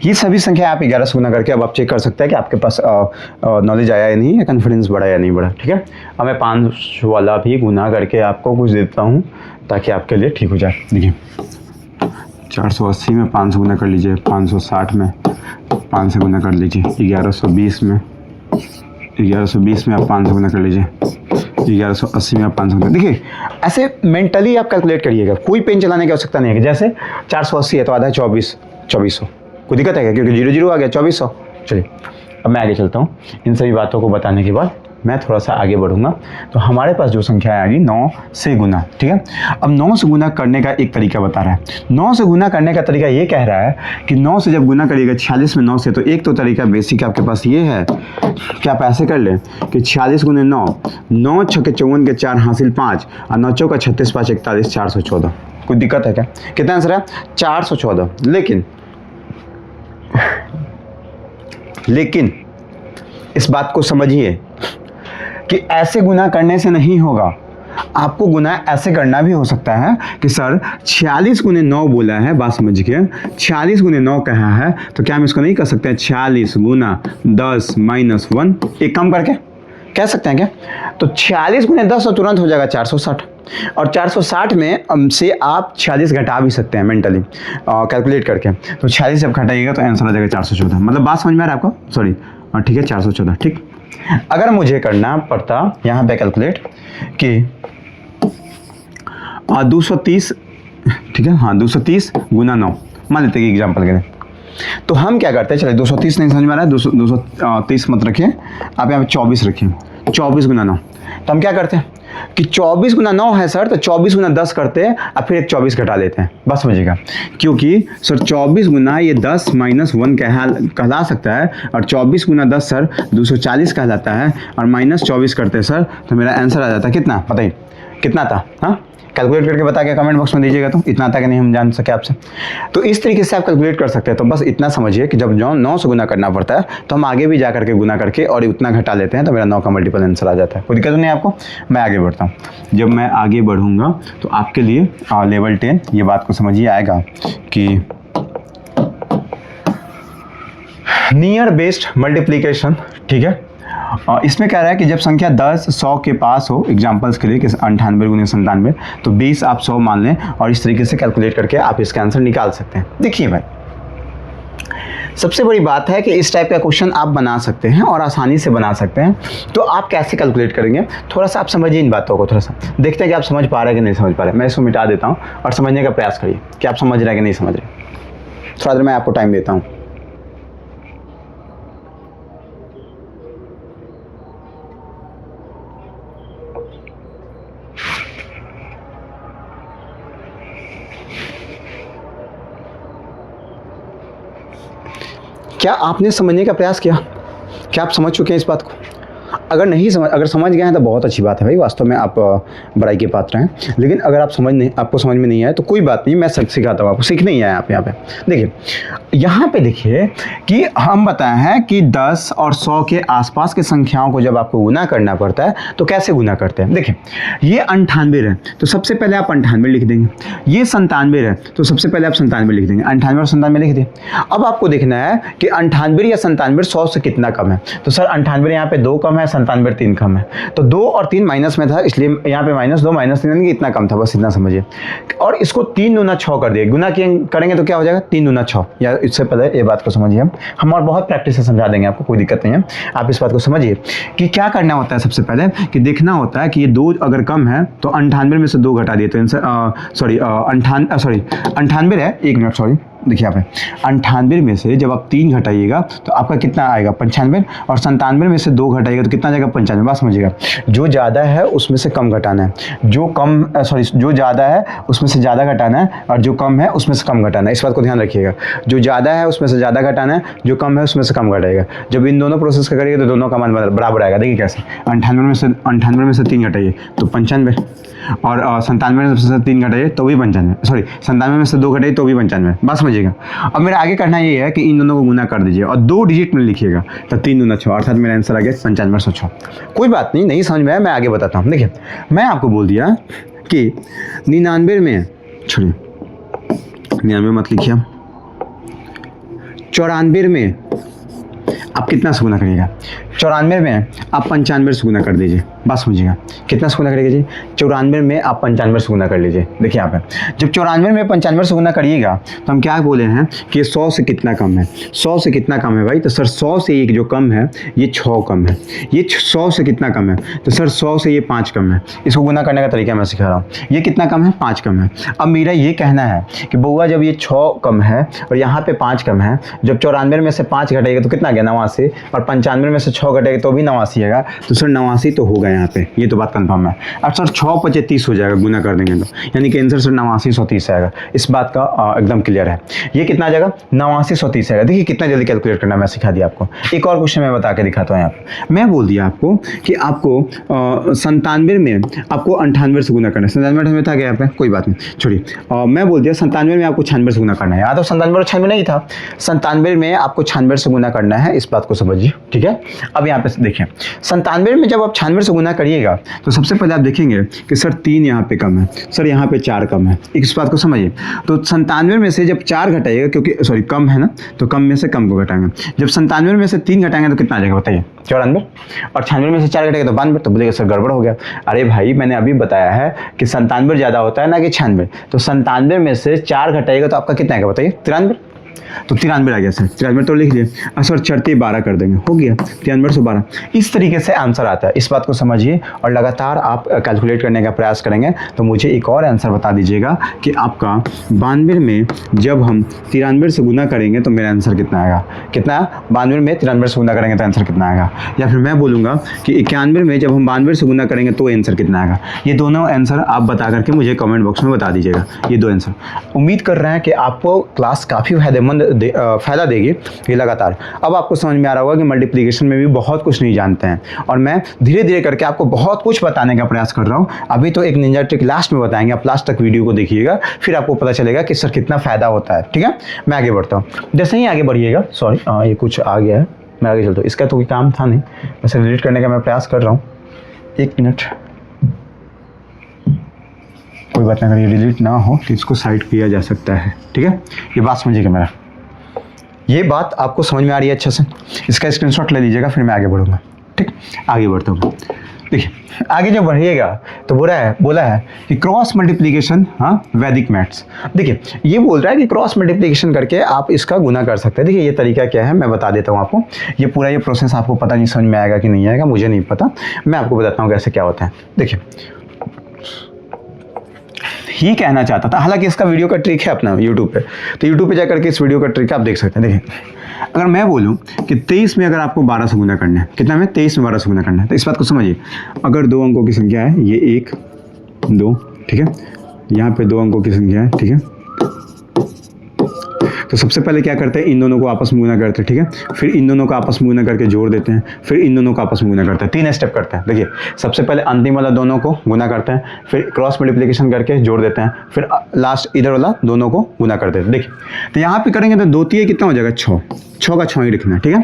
ये सभी संख्या आप 11 से गुना करके अब आप चेक कर सकते हैं कि आपके पास नॉलेज आया या नहीं, या कॉन्फिडेंस बढ़ा या नहीं बढ़ा, ठीक है। अब मैं 5 वाला भी गुना करके आपको कुछ देता हूँ ताकि आपके लिए ठीक हो जाए। देखिए 480 में 5 से गुना कर लीजिए, 560 में 5 से गुना कर लीजिए, 1120 में 1120 में आप 5 से गुना कर लीजिए, 1180 में आप 5 से गुना। देखिए ऐसे मेंटली आप कैलकुलेट करिएगा, कोई पेन चलाने की आवश्यकता नहीं है। कि जैसे 480 है तो आधा है 2400, कोई दिक्कत है क्या, क्योंकि 0 0 आ गया 2400। चलिए अब मैं आगे चलता हूँ। इन सभी बातों को बताने के बाद मैं थोड़ा सा आगे बढ़ूंगा। तो हमारे पास जो संख्या आएगी 9 से गुना, ठीक है। अब 9 से गुना करने का एक तरीका बता रहा है। 9 से गुना करने का तरीका ये कह रहा है कि 9 से जब गुना करिएगा 46 में 9 से, तो एक तो तरीका बेसिक आपके पास ये है कि आप ऐसे कर लें कि 46 गुने 9, 9 छक्के 54 के 4 हासिल 5 और 9 चौका 36 5 41 414। कोई दिक्कत है क्या, कितना आंसर है 414। लेकिन इस बात को समझिए कि ऐसे गुना करने से नहीं होगा, आपको गुना ऐसे करना भी हो सकता है कि सर 46 गुने 9 बोला है, बात समझिए, 46 गुने 9 कहा है, तो क्या हम इसको नहीं कर सकते हैं 46 गुना 10 माइनस 1, एक कम करके कह सकते हैं क्या। तो 46 गुने 10 तो तुरंत हो जाएगा 460, और 460 में से आप 46 घटा भी सकते हैं मेंटली कैलकुलेट करके। तो 46 जब घटाइएगा तो आंसर आ जाएगा 414। मतलब बात समझ में आ रहा है आपको, सॉरी, ठीक है 414, ठीक। अगर मुझे करना पड़ता यहाँ पे कैलकुलेट कि 230, ठीक है, हाँ 230 गुना 9 मान लेते हैं एग्जाम्पल के लिए, तो हम क्या करते हैं, चलिए 230 नहीं समझ में आ रहा है, 230 मत रखिए आप, यहाँ पे 24 रखिए, 24 गुना 9। तो हम क्या करते हैं कि 24 गुना 9 है सर, तो 24 गुना 10 करते हैं और फिर एक 24 घटा लेते हैं, बस समझिएगा। क्योंकि सर 24 गुना ये 10 माइनस 1 कहला सकता है, और 24 गुना 10 सर 240 कहलाता है, और माइनस 24 करते हैं सर, तो मेरा आंसर आ जाता है कितना, बताइए कितना था। हाँ कैलकुलेट करके बता के कमेंट बॉक्स में दीजिएगा, तो इतना था कि नहीं हम जान सके आपसे। तो इस तरीके से आप कैलकुलेट कर सकते हैं। तो बस इतना समझिए कि जब 9 से गुना करना पड़ता है तो हम आगे भी जा करके गुना करके और उतना घटा लेते हैं, तो मेरा 9 का मल्टीपल आंसर आ जाता है। कोई दिक्कत नहीं आपको, मैं आगे बढ़ता हूँ। जब मैं आगे बढ़ूँगा तो आपके लिए लेवल 10 ये बात को समझिए आएगा कि नियर बेस्ड मल्टीप्लीकेशन, ठीक है। इसमें कह रहा है कि जब संख्या 10 100 के पास हो, एग्जाम्पल्स के लिए कि 98 गुने 97, तो 20 आप 100 मान लें, और इस तरीके से कैलकुलेट करके आप इसका आंसर निकाल सकते हैं। देखिए भाई, सबसे बड़ी बात है कि इस टाइप का क्वेश्चन आप बना सकते हैं और आसानी से बना सकते हैं। तो आप कैसे कैलकुलेट करेंगे, थोड़ा सा आप समझिए इन बातों को, थोड़ा सा देखते हैं कि आप समझ पा रहे हैं कि नहीं समझ पा रहे। मैं इसको मिटा देता हूँ और समझने का प्रयास करिए कि आप समझ रहे हैं कि नहीं समझ रहे। थोड़ा देर मैं आपको टाइम देता हूँ। क्या आपने समझने का प्रयास किया, क्या आप समझ चुके हैं इस बात को? अगर समझ गए हैं तो बहुत अच्छी बात है भाई, वास्तव में आप बड़ाई के पात्र हैं। लेकिन अगर आपको समझ में नहीं आया तो कोई बात नहीं, मैं सिखाता हूँ आपको, सीखने ही आया आप यहाँ पे। देखिए यहाँ पे देखिए कि हम बताए हैं कि 10 और 100 के आसपास के संख्याओं को जब आपको गुना करना पड़ता है तो कैसे गुना करते हैं। देखिए ये 98 है तो सबसे पहले आप 98 लिख देंगे, ये 97 है तो सबसे पहले आप 97 लिख देंगे, 98 और 97 लिख दें। अब आपको देखना है कि 98 या 97 100 से कितना कम है। तो सर 98 यहाँ पे 2 कम है, 97 3 कम है, तो 2 और 3 माइनस में था, इसलिए यहाँ पे -2 -3 यानी कि इतना कम था, बस इतना समझिए। और इसको 3 दूना 6 कर दिए, गुना करेंगे तो क्या हो जाएगा 3 दूना 6, या इससे पहले ये बात को समझिए हम और बहुत प्रैक्टिस से समझा देंगे आपको, कोई दिक्कत नहीं है। आप इस बात को समझिए कि क्या करना होता है। सबसे पहले कि देखना होता है कि ये 2 अगर कम है तो 98 में से 2 घटा दिए तो सॉरी 98 है, 1 मिनट सॉरी, देखिए यहाँ पे 98 में से जब आप 3 घटाइएगा तो आपका कितना आएगा 95, और 97 में से 2 घटाइएगा तो कितना जाएगा 95। बात समझिएगा, जो ज़्यादा है उसमें से कम घटाना है, जो ज़्यादा है उसमें से ज़्यादा घटाना है, और जो कम है उसमें से कम घटाना है। इस बात को ध्यान रखिएगा, जो ज़्यादा है उसमें से ज़्यादा घटाना है, जो कम है उसमें से कम घटाएगा। जब इन दोनों प्रोसेस का करिएगा तो दोनों का मान बराबर आएगा। देखिए कैसे, 98 में से 3 घटाइए तो 95, और 97 में से 3 घटाइए तो भी 95, सॉरी 97 में से 2 घटाइए तो भी 95। बात समझिएगा। अब मेरा आगे करना ये है कि इन दोनों को गुना कर दीजिए और 2 डिजिट में लिखिएगा, तो 3 दूना 6, अर्थात मेरा आंसर आ गया 9506। कोई बात नहीं समझ में आया, मैं आगे बताता हूँ। देखिए मैं आपको बोल दिया कि 99 में, छोड़िए 99 मत लिखिए, 94 में आप कितना से गुना करिएगा, 94 में आप 95 से गुना कर दीजिए। बात समझिएगा, कितना से गुना करिएगा जी, 94 में आप 95 से गुना कर लीजिए। देखिए यहाँ पे जब 94 में 95 से गुना करिएगा तो हम क्या बोले हैं कि 100 से कितना कम है, 100 से कितना कम है भाई, तो सर 100 से एक जो कम है ये 6 कम है। ये 100 से कितना कम है, तो सर 100 से ये 5 कम है। इसको गुना करने का तरीका मैं सिखा रहा हूँ। ये कितना कम है, 5 कम है। अब मेरा ये कहना है कि बउआ जब ये 6 कम है और यहाँ पे 5 कम है, जब 94 में से 5 घटाएगा तो कितना गया 89, और 95 में से 6 घटेगा तो भी 89 आएगा, तो सर 89 तो होगा यहाँ पे, ये तो बात कंफर्म है। अब सर 6 × 5 30 हो जाएगा, गुना कर देंगे तो, यानी कि आंसर सर 8930 आएगा। इस बात का एकदम क्लियर है। ये कितना आ जाएगा 8930 आएगा। देखिए कितना जल्दी कैलकुलेट करना मैं सिखा दिया आपको। एक और क्वेश्चन मैं बता के दिखाता हूँ यहाँ पे। मैं बोल दिया आपको कि आपको 97 में आपको 98 से गुना करना है। 97 में था क्या यहाँ पे, कोई बात नहीं छोड़िए। मैं बोल दिया 97 में आपको 96 से गुना करना है। याद हो 97 और 96 नहीं था, 97 में आपको 96 से गुना करना है। इस बात को समझिए, ठीक है। अब यहाँ पे देखिए 97 में जब आप 96 से गुना करिएगा तो सबसे पहले आप देखेंगे कि सर 3 यहाँ पे कम है, सर यहाँ पे 4 कम है। इस बात को समझिए। तो 97 में से जब 4 घटाइएगा, क्योंकि सॉरी कम है ना, तो कम में से कम को घटाएंगे। जब 97 में से 3 घटाएंगे तो कितना आ जाएगा बताइए 94, और 96 में से 4 घटेगा तो 92। तो बोलेगा सर गड़बड़ हो गया। अरे भाई मैंने अभी बताया है कि 97 ज़्यादा होता है ना कि 96। तो 97 में से 4 घटाइएगा तो आपका कितना आएगा बताइए 93। तो 93 आ गया सर, 93 तो लिख लिए। सर चढ़ते 12 कर देंगे, हो गया 93 से 12। इस तरीके से आंसर आता है। इस बात को समझिए और लगातार आप कैलकुलेट करने का प्रयास करेंगे तो मुझे एक और आंसर बता दीजिएगा कि आपका 92 में जब हम 93 से गुना करेंगे तो मेरा आंसर कितना आएगा। कितना 92 में 93 से गुना करेंगे तो आंसर कितना आएगा। या फिर मैं बोलूँगा कि 91 में जब हम 92 से गुना करेंगे तो आंसर कितना आएगा। ये दोनों आंसर आप बता करके मुझे कमेंट बॉक्स में बता दीजिएगा, ये 2 आंसर। उम्मीद कर रहे हैं कि आपको क्लास काफ़ी फ़ायदा देगी ये लगातार। अब आपको समझ में आ रहा होगा कि मल्टीप्लिकेशन में भी बहुत कुछ नहीं जानते हैं, और मैं धीरे धीरे करके आपको बहुत कुछ बताने का प्रयास कर रहा हूँ। अभी तो एक निंजा ट्रिक लास्ट में बताएंगे, आप लास्ट तक वीडियो को देखिएगा, फिर आपको पता चलेगा कि सर कितना फ़ायदा होता है। ठीक है, मैं आगे बढ़ता हूँ। जैसे ही आगे बढ़िएगा, सॉरी ये कुछ आ गया है, मैं आगे चलता हूँ। इसका तो कोई काम था नहीं, वैसे डिलीट करने का मैं प्रयास कर रहा हूँ। 1 मिनट, कोई बात नहीं, अगर ये डिलीट ना हो तो इसको साइड किया जा सकता है। ठीक है, ये बात समझिएगा मेरा, ये बात आपको समझ में आ रही है अच्छे से। इसका स्क्रीनशॉट ले लीजिएगा, फिर मैं आगे बढ़ूँगा। ठीक, आगे बढ़ता हूँ। देखिए आगे जब बढ़िएगा तो बोला है कि क्रॉस मल्टीप्लिकेशन, हाँ वैदिक मैथ्स। देखिए ये बोल रहा है कि क्रॉस मल्टीप्लिकेशन करके आप इसका गुना कर सकते हैं। देखिए ये तरीका क्या है मैं बता देता हूँ आपको। ये पूरा ये प्रोसेस आपको पता नहीं समझ में आएगा कि नहीं आएगा, मुझे नहीं पता, मैं आपको बताता हूँ कैसे क्या होता है। देखिए ही कहना चाहता था, हालांकि इसका वीडियो का ट्रिक है अपना यूट्यूब पे, तो यूट्यूब पे जाकर के इस वीडियो का ट्रिक आप देख सकते हैं। देखिए अगर मैं बोलूं कि 23 में अगर आपको 12 से गुना करना है, कितना में 23 में 12 से गुना करना है, तो इस बात को समझिए। अगर 2 अंकों की संख्या है, ये 1 2, ठीक है, यहाँ पे 2 अंकों की संख्या है, ठीक है, तो सबसे पहले क्या करते हैं, इन दोनों को आपस में गुना करते हैं। ठीक है, फिर इन दोनों को आपस में गुना करके जोड़ देते हैं, फिर इन दोनों को आपस में गुना करते हैं। 3 स्टेप करते हैं। देखिए सबसे पहले अंतिम वाला दोनों को गुना करते हैं, फिर क्रॉस मल्टीप्लिकेशन करके जोड़ देते हैं, फिर लास्ट इधर वाला दोनों को गुना कर देते हैं। देखिए तो यहाँ पे करेंगे तो 2 3 कितना हो जाएगा 6, 6 का 6 ही लिखना है। ठीक है,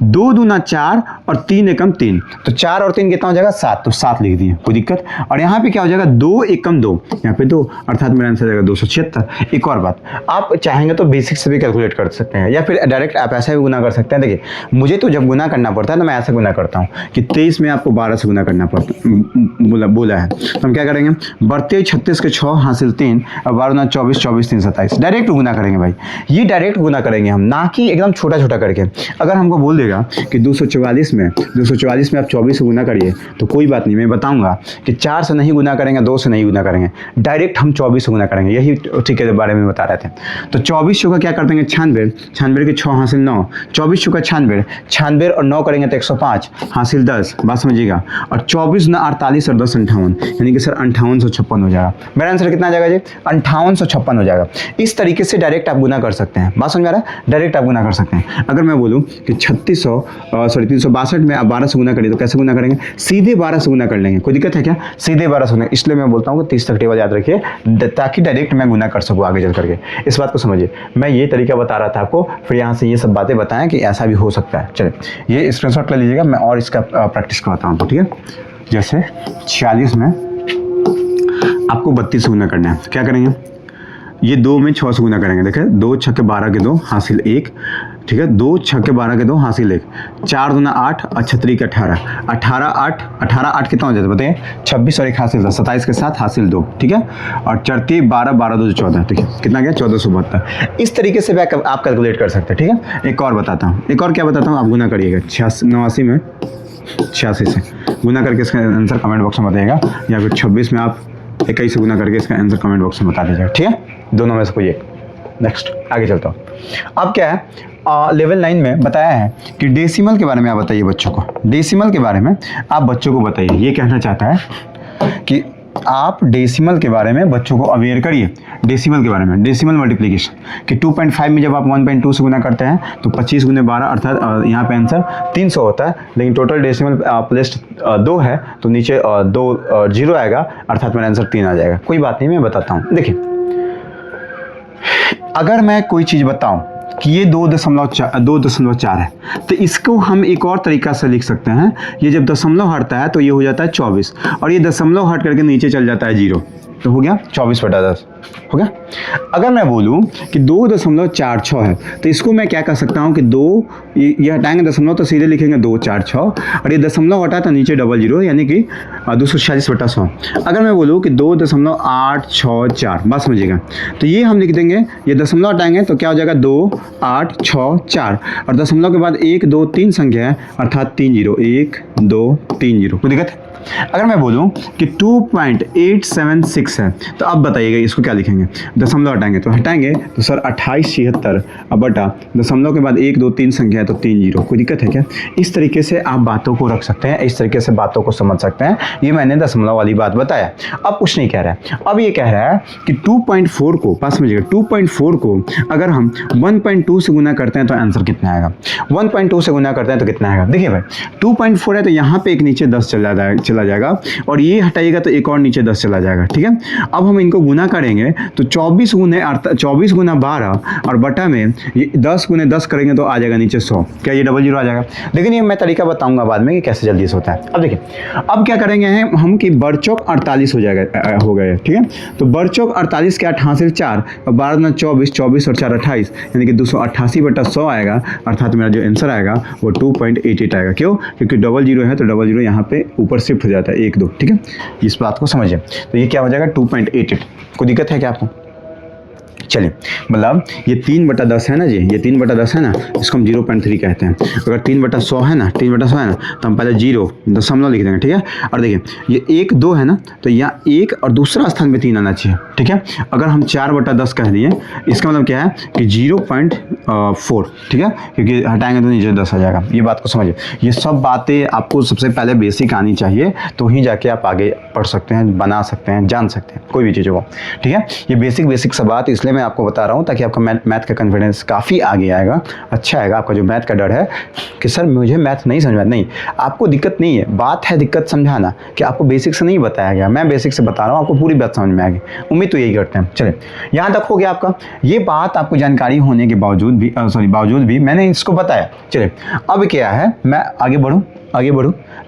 2 दूना 4 और 3 एकम 3, तो 4 और 3 कितना हो जाएगा 7, तो 7 लिख दिए, कोई दिक्कत। और यहाँ पे क्या हो जाएगा 2 एकम 2, यहाँ पे 2, अर्थात मेरा आंसर जाएगा 276। एक और बात, आप चाहेंगे तो बेसिक से भी कैलकुलेट कर सकते हैं या फिर डायरेक्ट आप ऐसा भी गुना कर सकते हैं। देखिए मुझे तो जब गुना करना पड़ता है तो मैं ऐसा गुना करता हूँ कि 23 में आपको 12 से गुना करना पड़ता बोला है, तो हम क्या करेंगे, बढ़ते 36 के 6 हासिल 3 और 12 ना 24, 24 3 27, डायरेक्ट गुना करेंगे भाई, ये डायरेक्ट गुना करेंगे हम, ना कि एकदम छोटा छोटा करके। अगर हमको बोल देगा कि 244 में आप 24 से गुना करिए तो कोई बात नहीं, मैं बताऊंगा कि 4 से नहीं गुना करेंगे, 2 से नहीं गुना करेंगे, डायरेक्ट हम 24 से गुना करेंगे, यही ठीक के बारे में बता रहे थे। तो 24 का क्या कर देंगे 96, 96 के 6 हासिल 9, 24 का 96, 96 और 9 करेंगे तो 105 हासिल 10, बात समझिएगा। और 24 ना 48 और 10 58, यानी कि सर 5856 हो जाएगा। मेरा आंसर कितना आ जाएगा जी 5856 हो जाएगा। इस तरीके से डायरेक्ट आप गुना कर सकते हैं, बात समझ आ रहा है, डायरेक्ट आप गुना कर सकते हैं। अगर मैं बोलूं कि 362 में आप 12 से गुना करिए तो कैसे गुना करेंगे, सीधे 12 से गुना कर लेंगे, कोई दिक्कत है क्या, सीधे 12 से गुना। इसलिए मैं बोलता हूँ कि 30 तक टेबल याद रखिए ताकि डायरेक्ट मैं गुना कर सकूँ आगे चल करके। इस बात को समझिए, मैं ये तरीका बता रहा था आपको, फिर यहाँ से ये सब बातें बताएं कि ऐसा भी हो सकता है। चलिए ये स्क्रीनशॉट ले लीजिएगा, मैं और इसका प्रैक्टिस करवाता हूँ, ठीक है। जैसे 46 में आपको 32 से गुना करना है, तो क्या करेंगे, ये 2 में 6 से गुना करेंगे। देखिए 2 छक्के 12 के 2 हासिल 1, ठीक है, 2 छक्के 12 के 2 हासिल 1, 4 दूना 8 और 36 के 18, 18 कितना हो जाता है बताइए, 26 और 1 हासिल 10, 27 के साथ हासिल 2, ठीक है। और 34 12 12 2 14, ठीक है, कितना गया 1472। इस तरीके से आप कैलकुलेट कर सकते हैं, ठीक है। एक और बताता हूँ, एक और क्या बताता हूँ, आप गुना करिएगा 89 में 86 से गुना करके इसका आंसर कमेंट बॉक्स में बताइएगा, या फिर 26 में आप 21 से गुना करके इसका आंसर कमेंट बॉक्स में बता दीजिएगा, ठीक है। दोनों में से कोई एक। नेक्स्ट आगे चलता हूँ। अब क्या है, लेवल 9 में बताया है कि डेसिमल के बारे में आप बताइए बच्चों को, डेसिमल के बारे में आप बच्चों को बताइए। ये कहना चाहता है कि आप डेसिमल के बारे में बच्चों को अवेयर करिए, डेसिमल के बारे में, डेसिमल मल्टीप्लिकेशन कि 2.5 में जब आप 1.2 से गुना करते हैं तो 25 गुने 12 अर्थात यहाँ पे आंसर 300 होता है, लेकिन टोटल डेसिमल प्लेस 2 है तो नीचे 2 जीरो आएगा, अर्थात मेरा आंसर 3 आ जाएगा। कोई बात नहीं, मैं बताता हूँ। देखिए अगर मैं कोई चीज़ बताऊं कि ये 2.4 है तो इसको हम एक और तरीका से लिख सकते हैं। ये जब दशमलव हटता है तो ये हो जाता है 24, और ये दशमलव हट करके नीचे चल जाता है 0, तो हो गया 24/10 हो गया। अगर मैं बोलूं कि 2.46 है तो इसको मैं क्या कर सकता हूं कि 2 ये हटाएंगे दशमलव तो सीधे लिखेंगे 246, और ये दशमलव हटा तो नीचे 00 यानी कि 246/100। अगर मैं बोलूं कि 2.864, बात समझिएगा, तो ये हम लिख देंगे, ये दशमलव हटाएंगे तो क्या हो जाएगा 2864, और दशमलव के बाद 1 2 3 संख्या है अर्थात 3 0, 1 2 3 0, कोई दिक्कत है। अगर मैं बोलूं कि 2.876 है तो अब बताइएगा इसको क्या लिखेंगे, दशमलव हटाएंगे तो तो सर 2876, अब बटा दशमलव के बाद 1 2 3 संख्या है तो 3 0, कोई दिक्कत है क्या। इस तरीके से आप बातों को रख सकते हैं, इस तरीके से बातों को समझ सकते हैं। ये मैंने दशमलव वाली बात बताया। अब कुछ नहीं कह रहा है, अब ये कह रहा है कि 2.4 को, पास समझिएगा, 2.4 को अगर हम 1.2 से गुना करते हैं तो आंसर कितना आएगा, 1.2 से गुना करते हैं तो कितना आएगा। देखिए भाई 2.4 है तो यहाँ पे एक नीचे 10 चला जाएगा, और ये हटाइएगा तो एक और नीचे 10 चला जाएगा, ठीक है। अब हम इनको गुना करेंगे तो 24 गुना 12 और बटा में 10 गुने 10 करेंगे तो आ जाएगा नीचे 100, क्या ये 00 आ जाएगा। लेकिन ये मैं तरीका बताऊंगा बाद में कि कैसे जल्दी से होता है। अब देखिए अब क्या करेंगे हम कि बरचौक 48 हो जाएगा, हो गए, ठीक है। तो बरचौक 48 के 8 हासिल 4 और 12 ना 24, 24 और 4 28, यानी कि 288/100 आएगा, अर्थात मेरा जो आंसर आएगा वो 2.88 आएगा। क्यों, क्योंकि 00 है तो 00 यहाँ पे ऊपर शिफ्ट हो जाता है 1 2, ठीक है। इस बात को समझिए, तो ये क्या हो जाएगा 2.88, कोई दिक्कत है क्या आपको। चलिए मतलब ये 3/10 है ना जी, ये 3/10 है ना, इसको हम 0.3 कहते हैं। अगर 3/100 है ना, 3/100 है ना, तो हम पहले 0 दशमलव लिख देंगे, ठीक है। और देखिए ये 1 2 है ना, तो यहाँ 1 और दूसरा स्थान में 3 आना चाहिए, ठीक है। अगर हम 4/10 कह दिए, इसका मतलब क्या है कि 0.4, ठीक है, क्योंकि हटाएंगे तो नीचे 10 आ जाएगा। ये बात को समझिए, ये सब बातें आपको सबसे पहले बेसिक आनी चाहिए, तो ही जाके आप आगे पढ़ सकते हैं, बना सकते हैं, जान सकते हैं कोई भी चीज़ को, ठीक है। ये बेसिक सब बात इसलिए इसलिए मैं आपको बता रहा हूँ ताकि आपका मैथ का कॉन्फिडेंस काफ़ी आगे आएगा, अच्छा आएगा। आपका जो मैथ का डर है कि सर मुझे मैथ नहीं समझ में, नहीं, आपको दिक्कत नहीं है, बात है दिक्कत समझाना कि आपको बेसिक से नहीं बताया गया। मैं बेसिक से बता रहा हूँ, आपको पूरी बात समझ में आएगी, उम्मीद तो यही करते हैं। चलिए यहाँ तक हो गया आपका। ये बात आपको जानकारी होने के बावजूद भी मैंने इसको बताया। चलिए अब क्या है, मैं आगे बढ़ूँ।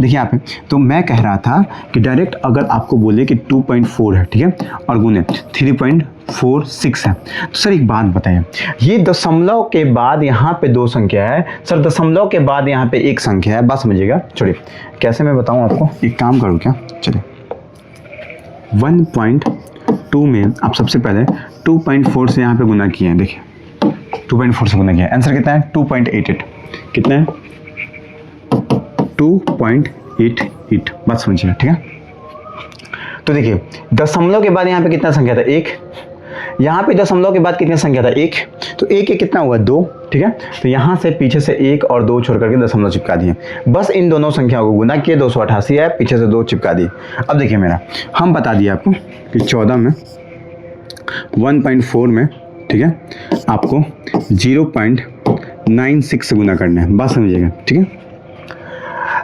देखिए यहाँ पे तो मैं कह रहा था कि डायरेक्ट अगर आपको बोले कि 2.4 है, ठीक है, और गुने 3.46 है, तो सर एक बात बताइए, ये दशमलव के बाद यहाँ पे 2 संख्या है, सर दशमलव के बाद यहाँ पे 1 संख्या है, बात समझिएगा। छोड़िए कैसे मैं बताऊँ आपको, एक काम करूँ क्या, चलिए 1.2 में आप सबसे पहले 2.4 से यहाँ पे गुना किए हैं। देखिए 2.4 से गुना किया, आंसर कितना है 2.88, कितना है 2.88, बात समझिए, ठीक है। तो देखिए दशमलव के बाद यहाँ पे कितना संख्या था 1, यहाँ पे दशमलव के बाद कितनी संख्या था 1, तो 1 कितना हुआ 2, ठीक है। तो यहाँ से पीछे से 1 और 2 छोड़ करके दशमलव चिपका दिए, बस इन दोनों संख्याओं को गुना किए, 288 है, पीछे से 2 चिपका दिए। अब देखिए मेरा हम बता दिए आपको कि 14 में 1.4 में, ठीक है, आपको 0.96 से गुना करना है, बात समझिएगा, ठीक है।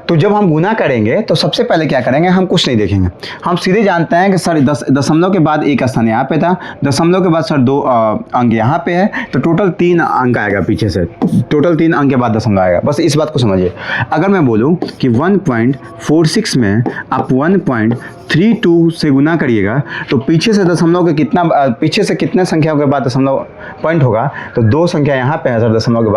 तो जब हम गुना करेंगे तो सबसे पहले क्या करेंगे, हम कुछ नहीं देखेंगे, हम सीधे जानते हैं कि सर दशमलव के बाद 1 स्थान यहाँ पे था, दशमलव के बाद सर 2 अंक यहाँ पे है, तो टोटल 3 अंक आएगा पीछे से, टोटल 3 अंक के बाद दशमलव आएगा, बस इस बात को समझिए। अगर मैं बोलूँ कि 1.46 में आप 1.32 से गुना करिएगा तो पीछे से दशमलव के पीछे से कितने संख्याओं के बाद दशमलव पॉइंट होगा, तो 2 संख्या यहाँ पे है सर, दशमलव के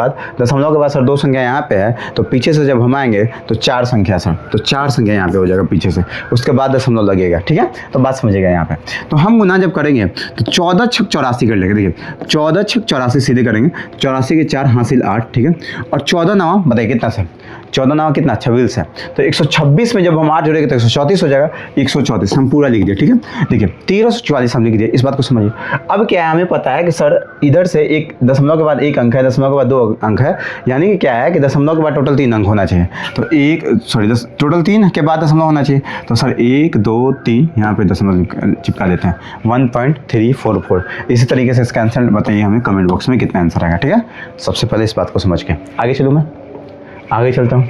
बाद सर 2 संख्या यहाँ पे है, तो पीछे से जब हम आएंगे तो 4 संख्या सर, तो 4 संख्या यहाँ पे हो जाएगा पीछे से, उसके बाद दशमलव लगेगा, ठीक है। तो बात समझिएगा यहाँ पे। तो हम गुना जब करेंगे तो 14 छक 84 कर लेंगे, देखिए 14 छक 84 सीधे करेंगे, 84 के 4 हासिल 8, ठीक है, और 14 नवा बताइए कितना सर, 14 नवा कितना 26 है, तो 126 में जब हम 8 जोड़ेंगे तो 134 हो जाएगा, 134 हम पूरा लिख दिए, ठीक है। देखिए 1344 हम लिख दिए, इस बात को समझिए। अब क्या है, हमें पता है कि सर इधर से एक दशमलव के बाद 1 अंक है, दशमलव के बाद 2 अंक है, यानी कि क्या है कि दशमलव के बाद टोटल 3 अंक होना चाहिए, तो टोटल 3 के बाद दशमलव होना चाहिए, तो सर 1 2 3 यहाँ पे दशमलव चिपका देते हैं, 1.344। इसी तरीके से इसका आंसर बताइए हमें कमेंट बॉक्स में कितना आंसर आएगा, ठीक है। सबसे पहले इस बात को समझ के आगे चलूँ, मैं आगे चलता हूँ।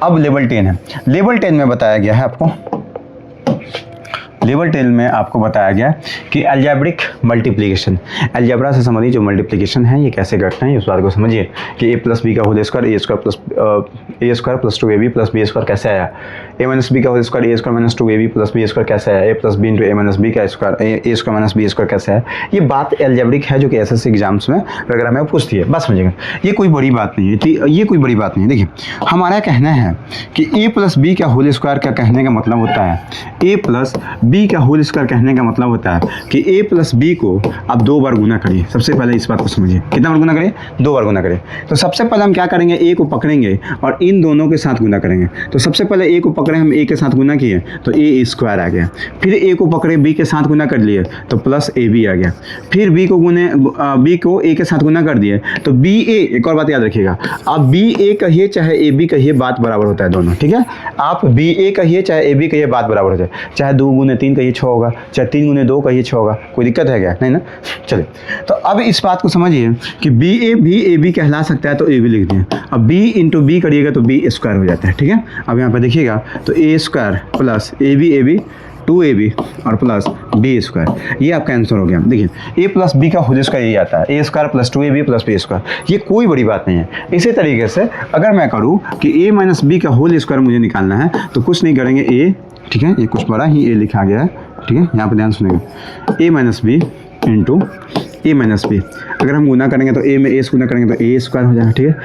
अब लेवल 10 है, लेवल 10 में बताया गया है आपको, लेवल 10 में आपको बताया गया कि अलजेब्रिक मल्टीप्लिकेशन, अलजेब्रा से संबंधित जो मल्टीप्लिकेशन है ये कैसे करते हैं, उस बात को समझिए कि a प्लस बी का whole square A square plus 2ab plus B square कैसे आया, a माइनस बी का whole square A square minus 2ab plus B square कैसे आया, a plus B into A minus B का square A square minus B square कैसे आया। ये बात अलजेब्रिक है जो कि एसएससी एग्जाम्स में वगैरह में पूछती है, बस समझिएगा, ये कोई बड़ी बात नहीं है, ये कोई बड़ी बात नहीं है। देखिए हमारा कहना है कि a प्लस बी का होल स्क्वायर का कहने का मतलब होता है, a प्लस बी का होल स्क्वायर कहने का मतलब होता है कि a प्लस बी को आप 2 बार गुना करिए। सबसे पहले इस बात को समझिए, कितना बार गुना करिए, 2 बार गुना करिए। तो सबसे पहले हम क्या करेंगे, a को पकड़ेंगे और इन दोनों के साथ गुना करेंगे। तो सबसे पहले a को पकड़े, हम a के साथ गुना किए तो a स्क्वायर आ गया, फिर a को पकड़े b के साथ गुना कर लिए तो प्लस ab आ गया, फिर b को a के साथ गुना कर दिए तो ba, एक और बात याद रखिएगा, आप ba कहिए चाहे ab कहिए बात बराबर होता है दोनों, ठीक है। आप ba कहिए चाहे ab कहिए बात बराबर होता है, चाहे 2 गुने 3 कहिए 6 होगा, चाहे 3 गुने 2 कहिए 6 होगा, कोई दिक्कत है क्या, नहीं ना। चलिए तो अब इस बात को समझिए कि ba भी ab कहला सकता है, तो a भी लिख दिए। अब b इंटू बी करिएगा तो b स्क्वायर हो जाता है, ठीक है। अब यहाँ पर देखिएगा तो a square plus ab 2ab और प्लस बी स्क्वायर, ये आपका आंसर हो गया। देखिए a प्लस बी का होल स्क्वायर यही आता है, a square plus 2ab plus B square, ये कोई बड़ी बात नहीं है। इसी तरीके से अगर मैं करूँ कि a माइनस बी का होल स्क्वायर मुझे निकालना है तो कुछ नहीं करेंगे a, ठीक है, ये कुछ बड़ा ही a लिखा गया है, ठीक है, यहाँ पर ध्यान सुनेंगे, a minus B into a minus B, अगर हम गुना करेंगे तो a में a से गुना करेंगे तो a स्क्वायर हो जाएगा, ठीक है।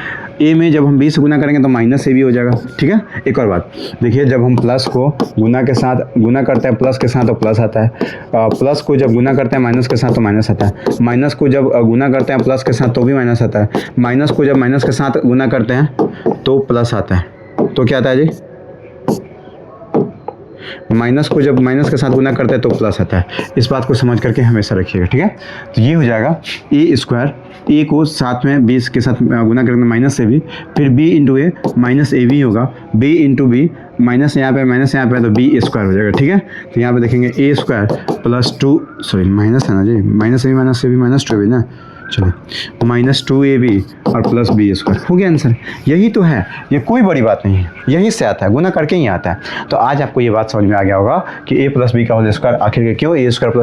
a में जब हम b से गुना करेंगे तो माइनस a भी हो जाएगा, ठीक है। एक और बात देखिए, जब हम प्लस को गुना के साथ गुना करते हैं प्लस के साथ तो प्लस आता है, प्लस को जब गुना करते हैं माइनस के साथ तो माइनस आता है, माइनस को जब गुना करते हैं प्लस के साथ तो भी माइनस आता है, माइनस को जब माइनस के साथ गुना करते हैं तो प्लस आता है, तो क्या आता है जी, माइनस को जब माइनस के साथ गुना करते हैं तो प्लस आता है, इस बात को समझ करके हमेशा रखिएगा, ठीक है। तो ये हो जाएगा ए स्क्वायर, ए को साथ में बी के साथ गुना करके माइनस से बी, फिर B into A minus A B होगा, बी इंटू बी माइनस यहाँ पे तो बी स्क्वायर हो जाएगा, ठीक है। तो यहाँ पे देखेंगे A square plus 2, sorry minus है ना जी, minus A B minus 2 A B ना, चलो माइनस 2ab और प्लस बी स्क्वायर हो गया आंसर। यही तो है, ये कोई बड़ी बात नहीं है, यही से आता है, गुना करके ही आता है। तो आज आपको ये बात समझ में आ गया होगा कि a प्लस बी का होल स्क्वायर आखिर के क्यों A square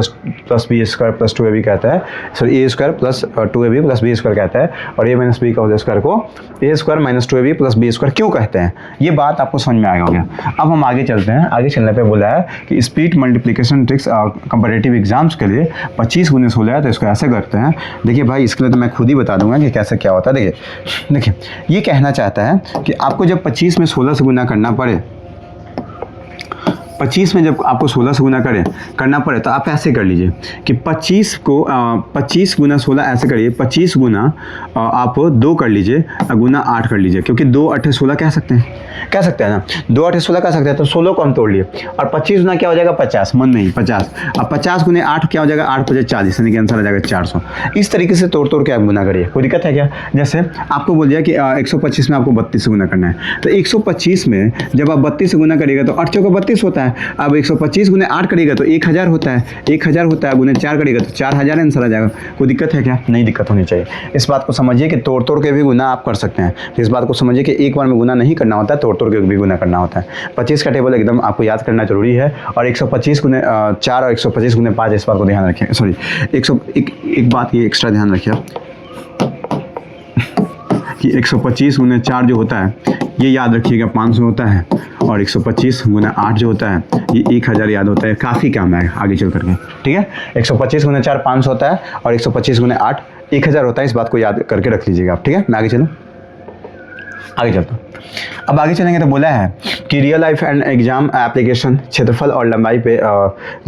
plus B square plus 2ab कहता है, sorry A square plus 2ab plus B square कहता है, और ए माइनस बी का होल स्क्वायर को A square minus 2ab plus B square क्यों कहते हैं, ये बात आपको समझ में आ गया होगा। अब हम आगे चलते हैं। आगे चलने पर बोला है कि speed multiplication tricks comparative exams के लिए 25 गुने 16 है, तो इसको ऐसे करते हैं। देखिए भाई, इसके लिए तो मैं खुद ही बता दूंगा कि कैसे क्या होता है। देखिए ये कहना चाहता है कि आपको जब 25 में 16 से गुना करना पड़े, 25 में जब आपको 16 से गुना करना पड़े तो आप ऐसे कर लीजिए कि 25 को 25 गुना 16 ऐसे करिए, 25 गुना आप 2 कर लीजिए, गुना 8 कर लीजिए, क्योंकि 2 8 16 कह सकते हैं ना, 2 8 16 कह सकते हैं। तो 16 को हम तोड़ लिए और 25 गुना क्या हो जाएगा 50, मन में ही 50। अब 50 गुने 8 क्या हो जाएगा, 8 5 40, यानी कि आंसर आ जाएगा 400। इस तरीके से तोड़ के आप गुना करिए, कोई दिक्कत है क्या। जैसे आपको बोल दिया कि 125 में आपको 32 से गुना करना है, तो 125 में जब आप 32 से गुना करिएगा तो 8 चौका 32 होता है। अब 125 गुने 8 करेगा तो 1000 होता है, 1000 होता है, गुने 4 करेगा तो 4000 आंसर आ जाएगा। कोई दिक्कत है क्या, नहीं दिक्कत होनी चाहिए। इस बात को समझिए कि तोड़ के भी गुना आप कर सकते हैं। तो इस बात को समझिए कि एक बार में गुना नहीं करना होता है, तोड़ के भी गुना करना होता है। 25 का टेबल एकदम आपको याद करना जरूरी है, और 125 गुने 4 और 125 गुने 5, इस बात को ध्यान रखिए। सॉरी, एक बात ये एक्स्ट्रा ध्यान रखिए कि 125 गुने 4 जो होता है ये याद रखिएगा 500 होता है, और 125 गुना 8 जो होता है ये 1000 याद होता है। काफ़ी काम है आगे चल करके, ठीक है। 125 गुने 4 500 होता है, और 125 गुने 8 1000 होता है। इस बात को याद करके रख लीजिएगा आप, ठीक है। मैं आगे चलता हूँ। अब आगे चलेंगे तो बोला है कि real life and exam application क्षेत्रफल और लंबाई पे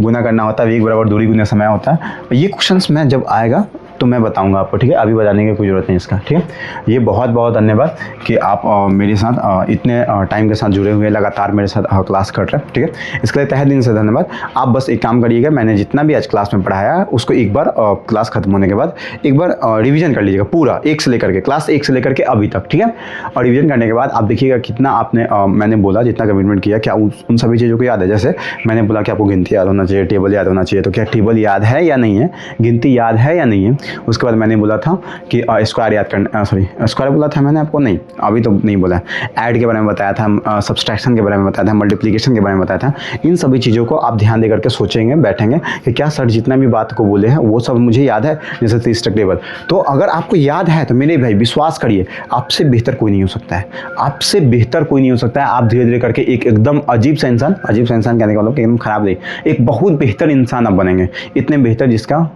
गुना करना होता है, वेग बराबर दूरी गुना समय होता है। ये क्वेश्चंस में जब आएगा तो मैं बताऊंगा आपको, ठीक है। अभी बताने की कोई ज़रूरत नहीं इसका, ठीक है। ये बहुत बहुत धन्यवाद कि आप मेरे साथ इतने टाइम के साथ जुड़े हुए, लगातार मेरे साथ क्लास कर रहे हैं, ठीक है। इसके लिए तहे दिल से धन्यवाद। आप बस एक काम करिएगा, मैंने जितना भी आज क्लास में पढ़ाया है उसको एक बार क्लास खत्म होने के बाद एक बार रिविजन कर लीजिएगा, पूरा एक से लेकर के, क्लास 1 से लेकर के अभी तक, ठीक है। और रिविजन करने के बाद आप देखिएगा कितना आपने मैंने बोला जितना कमिटमेंट किया, क्या उन सभी चीज़ों को याद है। जैसे मैंने बोला कि आपको गिनती याद होना चाहिए, टेबल याद होना चाहिए, तो क्या टेबल याद है या नहीं है, गिनती याद है या नहीं है। उसके बाद मैंने बोला था कि स्क्वायर याद करना, सॉरी स्क्वायर बोला था मैंने आपको, नहीं अभी तो नहीं बोला। ऐड के बारे में बताया था, सब्सट्रैक्शन के बारे में बताया था, मल्टीप्लिकेशन के बारे में बताया था। इन सभी चीज़ों को आप ध्यान दे करके सोचेंगे, बैठेंगे कि क्या सर जितना भी बात को बोले हैं वो सब मुझे याद है, जैसे 30 तक टेबल। तो अगर आपको याद है तो मेरे भाई विश्वास करिए, आपसे बेहतर कोई नहीं हो सकता है, आपसे बेहतर कोई नहीं हो सकता है। आप धीरे धीरे करके एक एकदम अजीब सा इंसान कहने का मतलब एकदम खराब नहीं, एक बहुत बेहतर इंसान आप बनेंगे, इतने बेहतर जिसका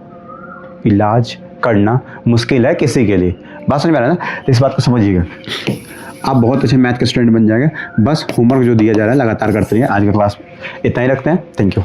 इलाज करना मुश्किल है किसी के लिए। बात समझ में आ रहा है ना। तो इस बात को समझिएगा, आप बहुत अच्छे मैथ के स्टूडेंट बन जाएंगे। बस होमवर्क जो दिया जा रहा है लगातार करते रहिए। आज का क्लास इतना ही रखते हैं। Thank you.